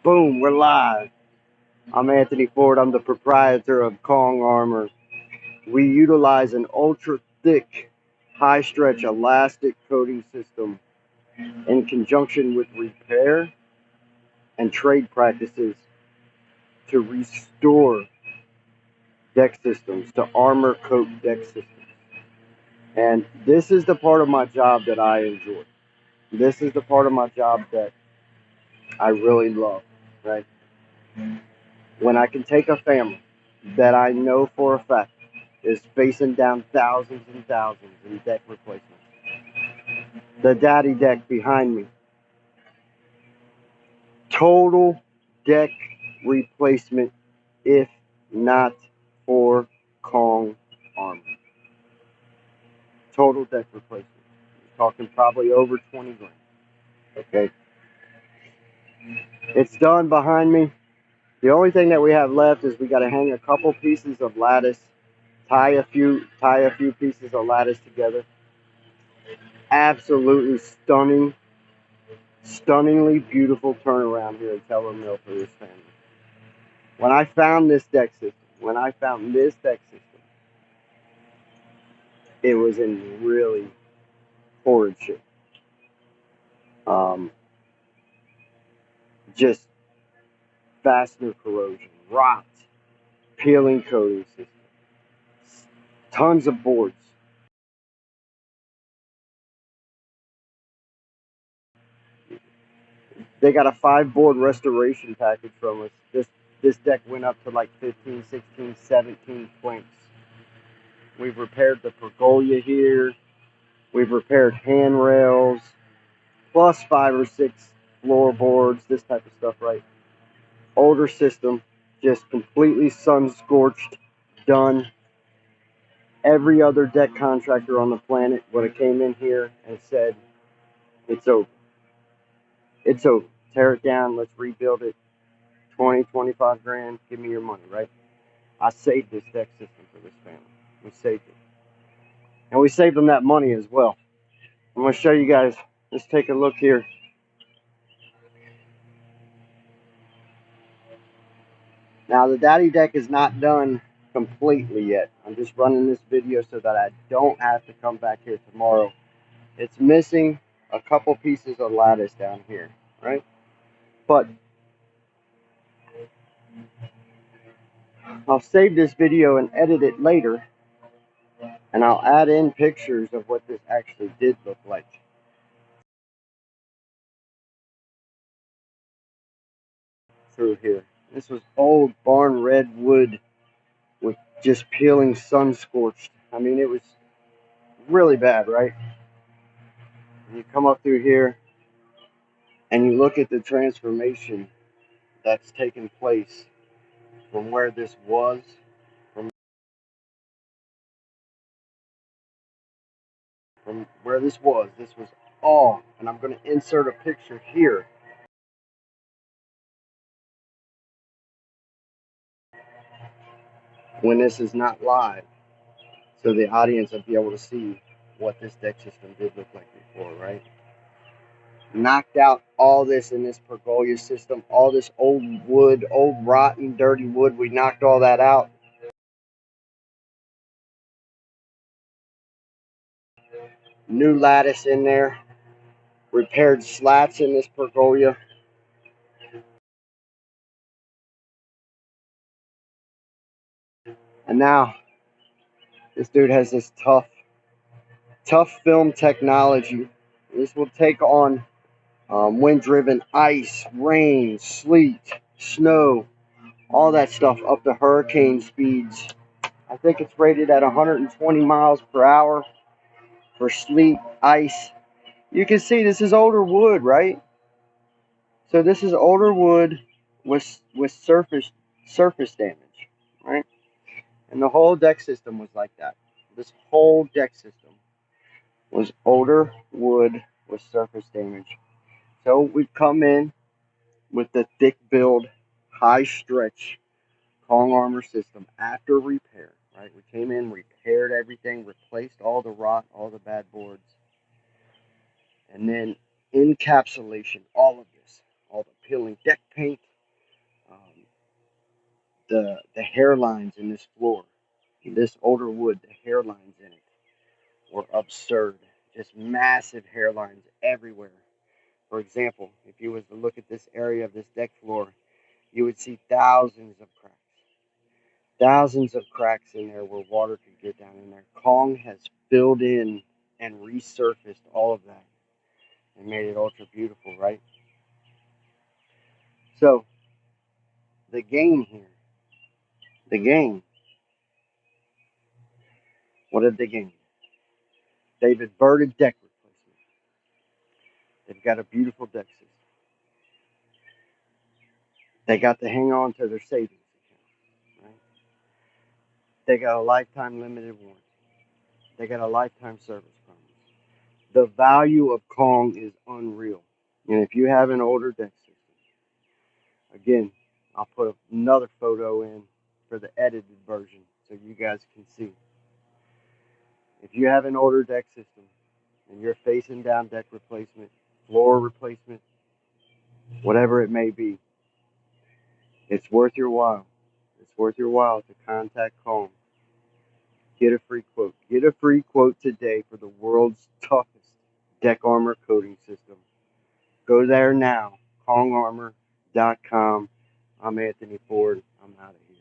Boom, we're live. I'm Anthony Ford. I'm the proprietor of Kong Armor. We utilize an ultra thick, high stretch elastic coating system in conjunction with repair and trade practices to restore deck systems, to armor coat deck systems. And this is the part of my job that I enjoy. This is the part of my job that I really love, right? When I can take a family that I know for a fact is facing down thousands and thousands in deck replacements. The daddy deck behind me. Total deck replacement, if not for Kong Armor. Total deck replacement. We're talking probably over 20 grand. Okay. It's done behind me. The only thing that we have left is we got to hang a couple pieces of lattice, tie a few pieces of lattice together. Absolutely stunningly beautiful turnaround here at Teller Mill for this family. When I found this deck system, it was in really horrid shape. Just fastener corrosion, rot, peeling coating system, tons of boards. They got a 5-board restoration package from us. This deck went up to like 15, 16, 17 planks. We've repaired the pergola here. We've repaired handrails, plus 5 or 6 floorboards, this type of stuff, right? Older system, just completely sun-scorched, done. Every other deck contractor on the planet would have came in here and said, it's over. It's over. Tear it down, let's rebuild it. 20, 25 grand, give me your money, right? I saved this deck system for this family. We saved it. And we saved them that money as well. I'm going to show you guys. Let's take a look here. Now, the daddy deck is not done completely yet. I'm just running this video so that I don't have to come back here tomorrow. It's missing a couple pieces of lattice down here, right? But I'll save this video and edit it later, and I'll add in pictures of what this actually did look like. Through here. This was old barn red wood with just peeling sun scorched. I mean, it was really bad, right? You come up through here and you look at the transformation that's taken place from where this was, from where this was all, and I'm going to insert a picture here. When this is not live, so the audience will be able to see what this deck system did look like before, right? Knocked out all this in this pergola system, all this old wood, old rotten, dirty wood. We knocked all that out. New lattice in there. Repaired slats in this pergola. And now, this dude has this tough film technology. This will take on wind-driven ice, rain, sleet, snow, all that stuff up to hurricane speeds. I think it's rated at 120 miles per hour for sleet, ice. You can see this is older wood, right? So this is older wood with surface damage, right? And the whole deck system was like that. This whole deck system was older wood with surface damage. So we've come in with the thick build, high stretch Kong Armor system after repair, right? We came in, repaired everything, replaced all the rot, all the bad boards, and then encapsulation, all of this, all the peeling deck paint, the hairlines in this floor, this older wood, the hairlines in it were absurd. Just massive hairlines everywhere. For example, if you was to look at this area of this deck floor, you would see thousands of cracks. Thousands of cracks in there where water could get down in there. Kong has filled in and resurfaced all of that and made it ultra beautiful, right? So, the game here, the game, what did they gain? They've inverted deck replacement. They've got a beautiful deck system. They got to hang on to their savings account, right? They got a lifetime limited warranty. They got a lifetime service promise. The value of Kong is unreal. And if you have an older deck system, again, I'll put another photo in for the edited version so you guys can see. If you have an older deck system and you're facing down deck replacement, floor replacement, whatever it may be, it's worth your while. It's worth your while to contact Kong. Get a free quote. Get a free quote today for the world's toughest deck armor coating system. Go there now, kongarmor.com. I'm Anthony Ford. I'm out of here.